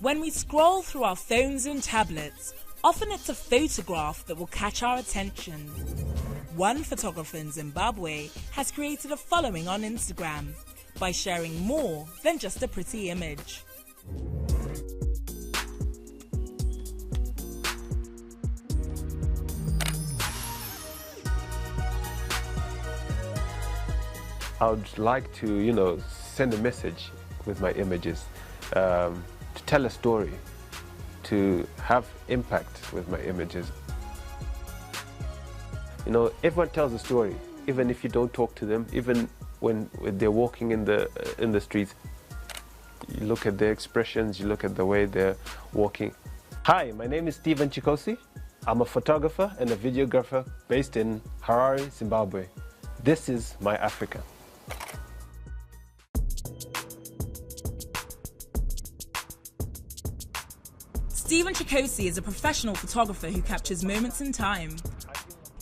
When we scroll through our phones and tablets, often it's a photograph that will catch our attention. One photographer in Zimbabwe has created a following on Instagram by sharing more than just a pretty image. I would like to, send a message with my images, to tell a story, to have impact with my images. Everyone tells a story, even if you don't talk to them, even when they're walking in the streets. You look at their expressions, you look at the way they're walking. Hi, my name is Stephen Chikosi. I'm a photographer and a videographer based in Harare, Zimbabwe. This is my Africa. Stephen Chikosi is a professional photographer who captures moments in time,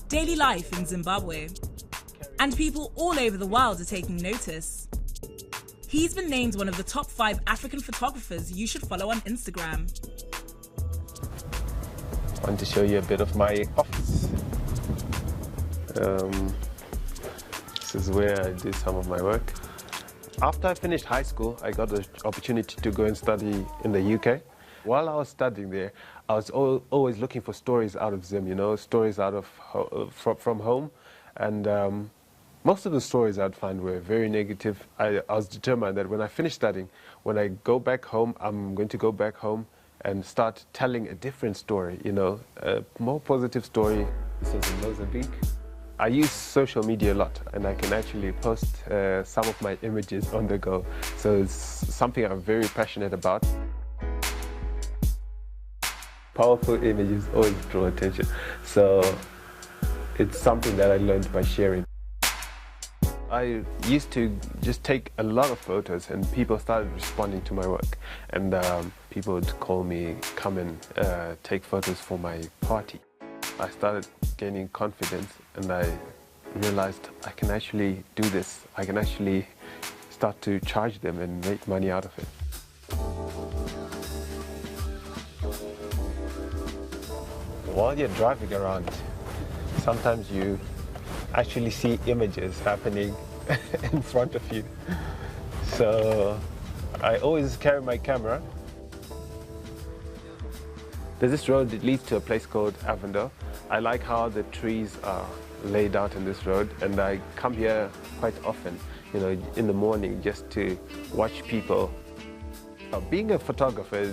daily life in Zimbabwe, and people all over the world are taking notice. He's been named one of the top 5 African photographers you should follow on Instagram. I want to show you a bit of my office. This is where I do some of my work. After I finished high school, I got the opportunity to go and study in the UK. While I was studying there, I was always looking for stories out of Zim, stories out of from home. And most of the stories I'd find were very negative. I was determined that when I finish studying, when I go back home, I'm going to go back home and start telling a different story, a more positive story. This is in Mozambique. I use social media a lot, and I can actually post some of my images on the go. So it's something I'm very passionate about. Powerful images always draw attention. So it's something that I learned by sharing. I used to just take a lot of photos, and people started responding to my work. And people would call me, come and take photos for my party. I started gaining confidence, and I realized I can actually do this. I can actually start to charge them and make money out of it. While you're driving around, sometimes you actually see images happening in front of you. So I always carry my camera. There's this road that leads to a place called Avondale. I like how the trees are laid out in this road, and I come here quite often, in the morning just to watch people. Being a photographer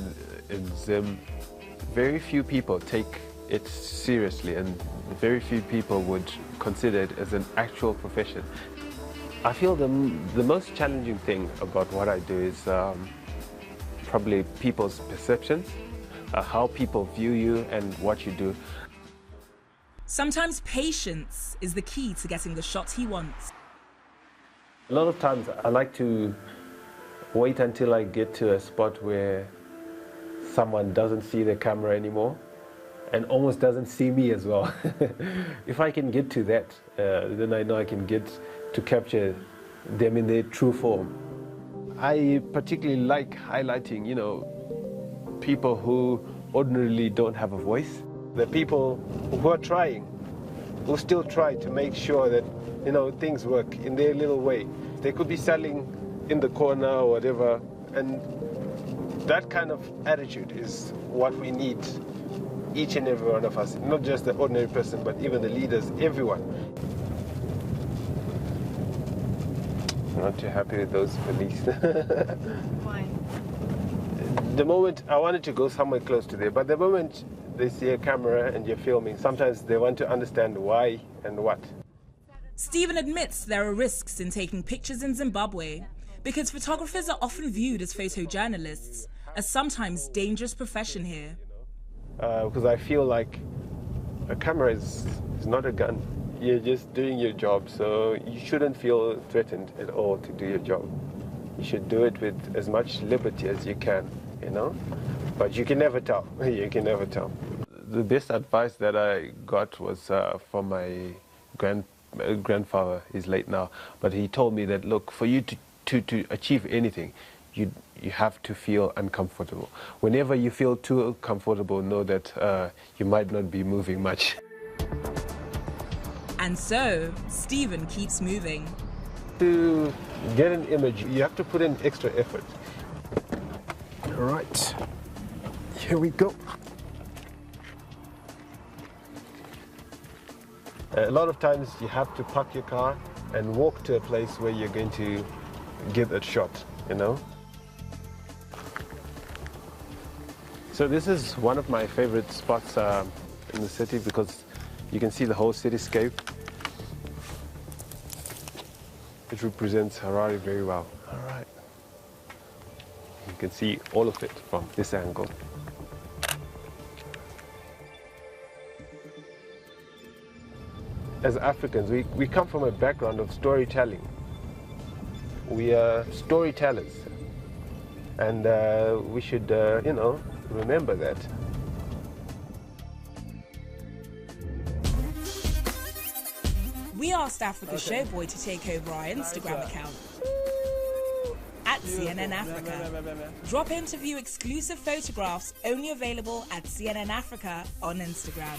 in Zim, very few people take it seriously, and very few people would consider it as an actual profession. I feel the most challenging thing about what I do is probably people's perceptions, how people view you and what you do. Sometimes patience is the key to getting the shot he wants. A lot of times I like to wait until I get to a spot where someone doesn't see the camera anymore and almost doesn't see me as well. If I can get to that, then I know I can get to capture them in their true form. I particularly like highlighting, people who ordinarily don't have a voice. The people who are trying, who still try to make sure that, things work in their little way. They could be selling in the corner or whatever, and that kind of attitude is what we need, each and every one of us, not just the ordinary person, but even the leaders, everyone. I'm not too happy with those police. Why? The moment I wanted to go somewhere close to there, but the moment they see a camera and you're filming, sometimes they want to understand why and what. Stephen admits there are risks in taking pictures in Zimbabwe because photographers are often viewed as photojournalists, a sometimes dangerous profession here. Because I feel like a camera is not a gun. You're just doing your job, so you shouldn't feel threatened at all to do your job. You should do it with as much liberty as you can, But you can never tell. You can never tell. The best advice that I got was from my grandfather. He's late now, but he told me that, look, for you to achieve anything, you you have to feel uncomfortable. Whenever you feel too comfortable, know that you might not be moving much. And so, Stephen keeps moving. To get an image, you have to put in extra effort. All right, here we go. A lot of times you have to park your car and walk to a place where you're going to get that shot, you know? So this is one of my favorite spots in the city because you can see the whole cityscape. It represents Harare very well. All right. You can see all of it from this angle. As Africans, we come from a background of storytelling. We are storytellers. And we should, you know, remember that. We asked Africa Showboy to take over our Instagram account at CNN Africa. Drop in to view exclusive photographs only available at CNN Africa on Instagram.